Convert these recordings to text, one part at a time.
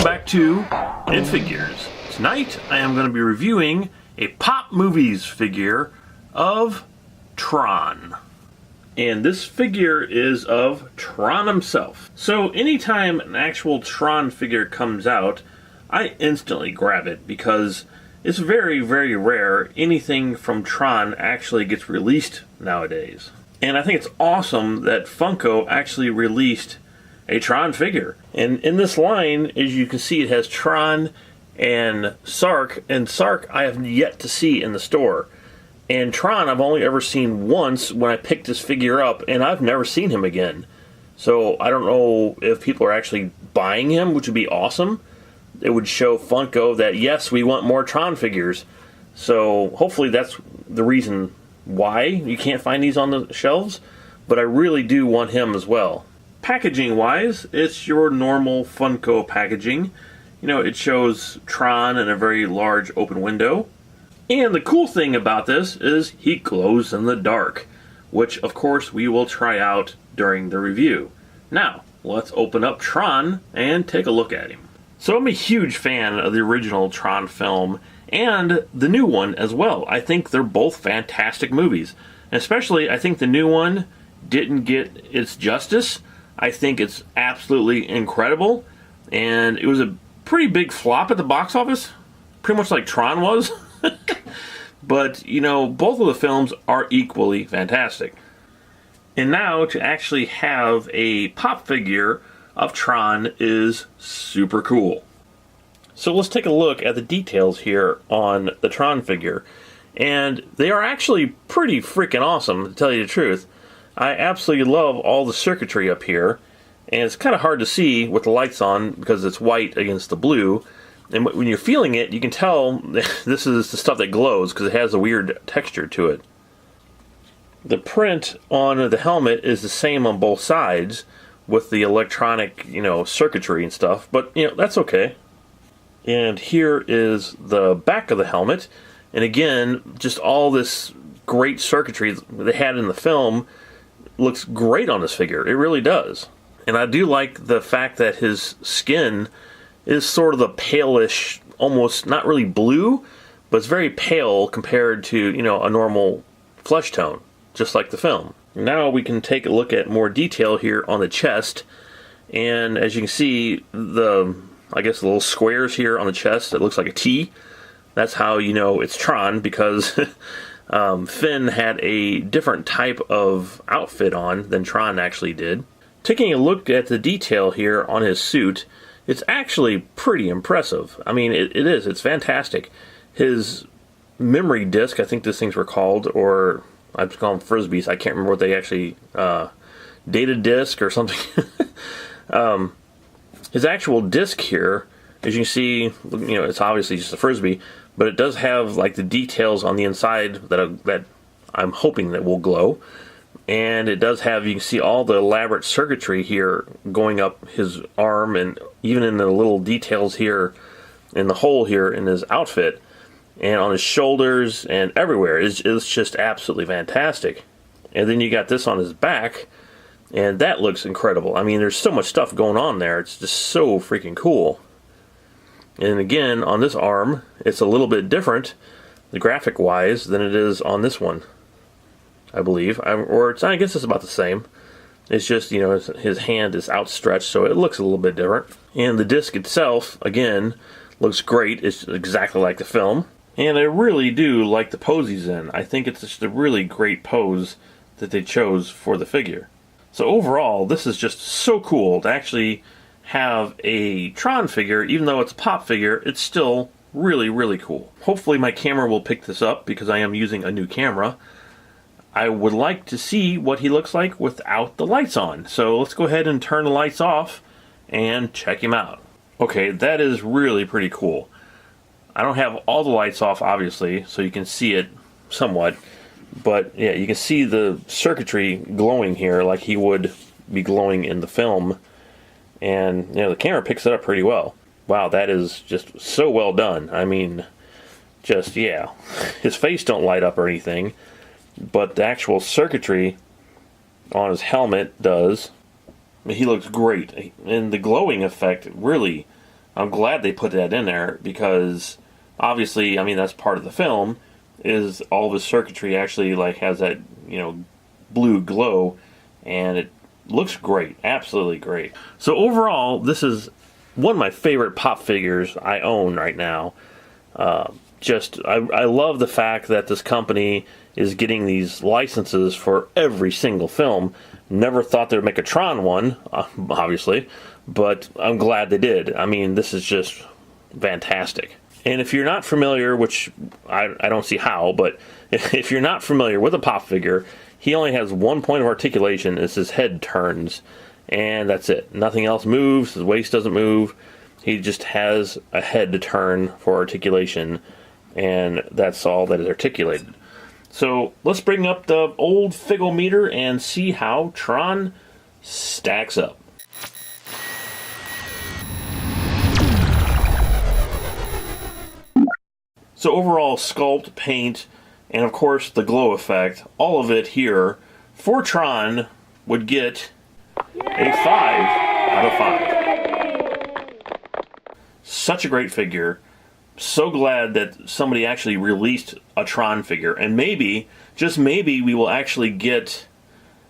Welcome back to In Figures. Tonight I am going to be reviewing a Pop Movies figure of Tron. And this figure is of Tron himself. So anytime an actual Tron figure comes out, I instantly grab it because it's very, very rare anything from Tron actually gets released nowadays. And I think it's awesome that Funko actually released a Tron figure. And in this line, as you can see, it has Tron and Sark. And Sark I have yet to see in the store. And Tron I've only ever seen once when I picked this figure up, and I've never seen him again. So I don't know if people are actually buying him, which would be awesome. It would show Funko that, yes, we want more Tron figures. So hopefully that's the reason why you can't find these on the shelves. But I really do want him as well. Packaging wise, it's your normal Funko packaging. You know, it shows Tron in a very large open window. And the cool thing about this is he glows in the dark, which of course we will try out during the review. Now, let's open up Tron and take a look at him. So I'm a huge fan of the original Tron film and the new one as well. I think they're both fantastic movies. Especially, I think the new one didn't get its justice. I think it's absolutely incredible, and it was a pretty big flop at the box office, pretty much like Tron was. But, you know, both of the films are equally fantastic. And now to actually have a pop figure of Tron is super cool. So let's take a look at the details here on the Tron figure. And they are actually pretty freaking awesome, to tell you the truth. I absolutely love all the circuitry up here, and it's kind of hard to see with the lights on because it's white against the blue. And when you're feeling it, you can tell this is the stuff that glows because it has a weird texture to it. The print on the helmet is the same on both sides with the electronic, circuitry and stuff, but, that's okay. And here is the back of the helmet, and again, just all this great circuitry they had in the film looks great on this figure. It really does. And I do like the fact that his skin is sort of the palish, almost not really blue, but it's very pale compared to, a normal flesh tone, just like the film. Now we can take a look at more detail here on the chest. And as you can see, the little squares here on the chest, it looks like a T. That's how you know it's Tron, because Finn had a different type of outfit on than Tron actually did. Taking a look at the detail here on his suit, it's actually pretty impressive. I mean, it is. It's fantastic. His memory disc, I think these things were called, or I just call them Frisbees. I can't remember what they actually, data disc or something. His actual disc here, as you can see, it's obviously just a Frisbee, but it does have like the details on the inside that I'm hoping that will glow. And it does have, you can see all the elaborate circuitry here going up his arm, and even in the little details here in the hole here in his outfit and on his shoulders and everywhere. It's just absolutely fantastic. And then you got this on his back, and that looks incredible. I mean, there's so much stuff going on there. It's just so freaking cool. And again, on this arm, it's a little bit different, the graphic wise, than it is on this one, I believe. I guess it's about the same. It's just, his hand is outstretched, so it looks a little bit different. And the disc itself, again, looks great. It's exactly like the film. And I really do like the pose he's in. I think it's just a really great pose that they chose for the figure. So overall, this is just so cool to actually have a Tron figure. Even though it's a pop figure, it's still really, really cool. Hopefully my camera will pick this up because I am using a new camera. I would like to see what he looks like without the lights on. So let's go ahead and turn the lights off and check him out. Okay, that is really pretty cool. I don't have all the lights off, obviously, so you can see it somewhat. But yeah, you can see the circuitry glowing here like he would be glowing in the film. And the camera picks it up pretty well. Wow, that is just so well done. I mean, just, yeah. His face don't light up or anything, but the actual circuitry on his helmet does. He looks great, and the glowing effect really I'm glad they put that in there because obviously, I mean, that's part of the film, is all of his circuitry actually like has that, you know, blue glow, and it looks great, absolutely great. So overall, this is one of my favorite Pop figures I own right now. I love the fact that this company is getting these licenses for every single film. Never thought they would make a Tron one, obviously, but I'm glad they did. I mean, this is just fantastic. And if you're not familiar, which I don't see how, but if you're not familiar with a Pop figure, he only has one point of articulation, as his head turns, and that's it. Nothing else moves, his waist doesn't move, he just has a head to turn for articulation, and that's all that is articulated. So let's bring up the old Figometer and see how Tron stacks up. So overall, sculpt, paint, and of course the glow effect, all of it here for Tron would get a 5 out of 5. Such a great figure. So glad that somebody actually released a Tron figure, and maybe, just maybe, we will actually get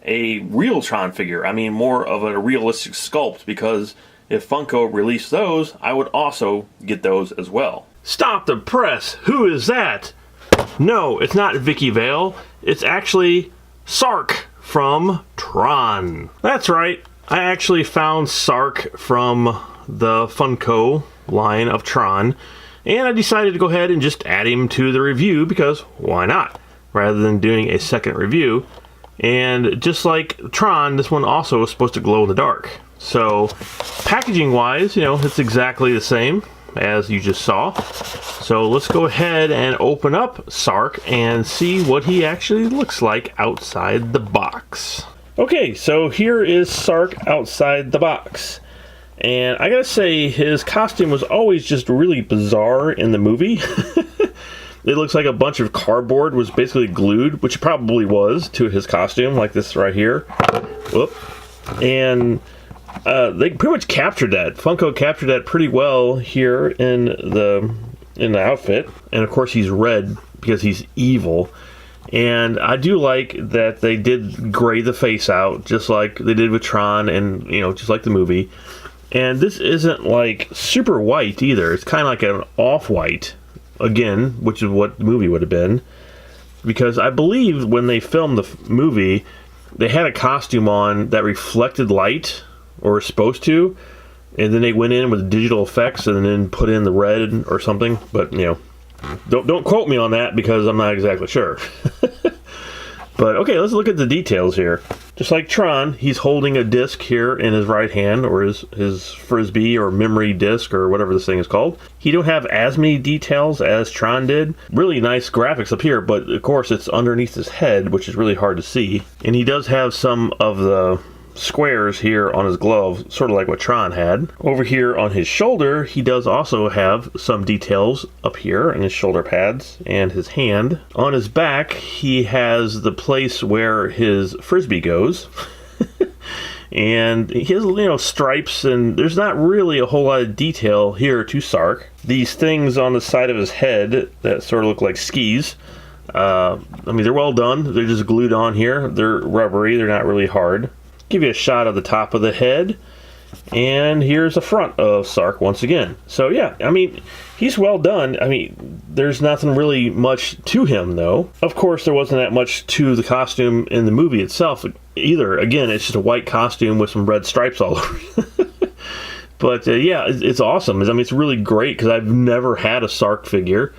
a real Tron figure. I mean, more of a realistic sculpt, because if Funko released those, I would also get those as well. Stop the press! Who is that? No, it's not Vicky Vale. It's actually Sark from Tron. That's right. I actually found Sark from the Funko line of Tron, and I decided to go ahead and just add him to the review because why not? Rather than doing a second review. And just like Tron, this one also is supposed to glow in the dark. So packaging wise, you know, it's exactly the same as you just saw. So let's go ahead and open up Sark and see what he actually looks like outside the box. Okay, so here is Sark outside the box. And I gotta say, his costume was always just really bizarre in the movie. It looks like a bunch of cardboard was basically glued, which it probably was, to his costume, like this right here. Whoop. And they pretty much captured that. Funko captured that pretty well here in the outfit. And of course he's red because he's evil. And I do like that they did gray the face out, just like they did with Tron, and you know, just like the movie. And this isn't like super white either. It's kind of like an off-white, again, which is what the movie would have been. Because I believe when they filmed the movie, they had a costume on that reflected light, or was supposed to, and then they went in with digital effects and then put in the red or something. But you know, don't quote me on that because I'm not exactly sure. But okay, let's look at the details here. Just like Tron, he's holding a disc here in his right hand, or his frisbee or memory disc or whatever this thing is called. He don't have as many details as Tron did. Really nice graphics up here, but of course it's underneath his head, which is really hard to see. And he does have some of the squares here on his glove, sort of like what Tron had. Over here on his shoulder, he does also have some details up here in his shoulder pads and his hand. On his back, he has the place where his frisbee goes. And he has, you know, stripes, and there's not really a whole lot of detail here to Sark. These things on the side of his head that sort of look like skis, I mean, they're well done. They're just glued on here. They're rubbery. They're not really hard. Give you a shot of the top of the head, and here's the front of Sark once again. So yeah, I mean, he's well done. I mean, there's nothing really much to him though. Of course, there wasn't that much to the costume in the movie itself either. Again, it's just a white costume with some red stripes all over. But yeah, it's awesome. I mean, it's really great because I've never had a Sark figure.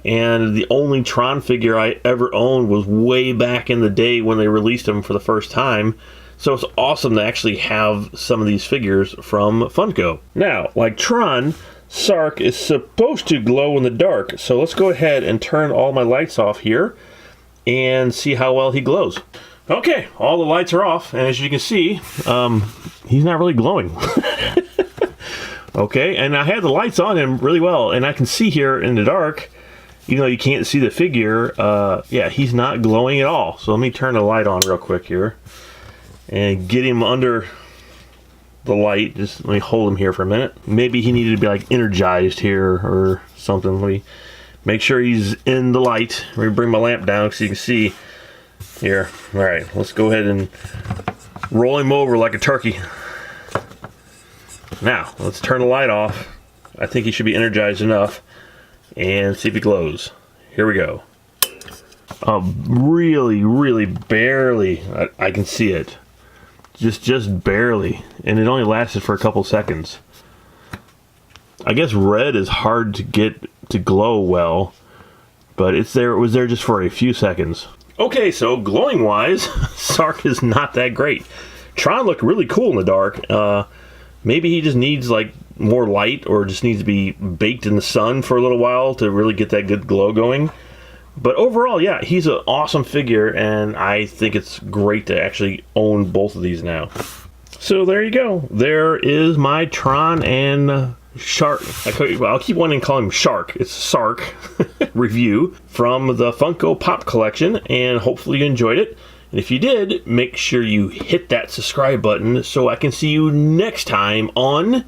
And the only Tron figure I ever owned was way back in the day when they released him for the first time. So it's awesome to actually have some of these figures from Funko. Now, like Tron, Sark is supposed to glow in the dark. So let's go ahead and turn all my lights off here and see how well he glows. Okay, all the lights are off, and as you can see, he's not really glowing. Okay, and I had the lights on him really well, and I can see here in the dark, even though you can't see the figure, yeah, he's not glowing at all. So let me turn the light on real quick here and get him under the light. Just let me hold him here for a minute. Maybe he needed to be like energized here or something. Let me make sure he's in the light. Let me bring my lamp down so you can see here. All right, let's go ahead and roll him over like a turkey. Now, let's turn the light off. I think he should be energized enough. And see if he glows. Here we go. Really, really barely. I can see it. Just barely. And it only lasted for a couple seconds. I guess red is hard to get to glow well. But it's there. It was there just for a few seconds. Okay, so glowing wise, Sark is not that great. Tron looked really cool in the dark. Maybe he just needs like more light, or just needs to be baked in the sun for a little while to really get that good glow going. But overall, yeah, he's an awesome figure, and I think it's great to actually own both of these now. So there you go. There is my Tron and Shark. I'll keep wanting to call him Shark. It's Sark review from the Funko Pop collection, and hopefully you enjoyed it. And if you did, make sure you hit that subscribe button so I can see you next time on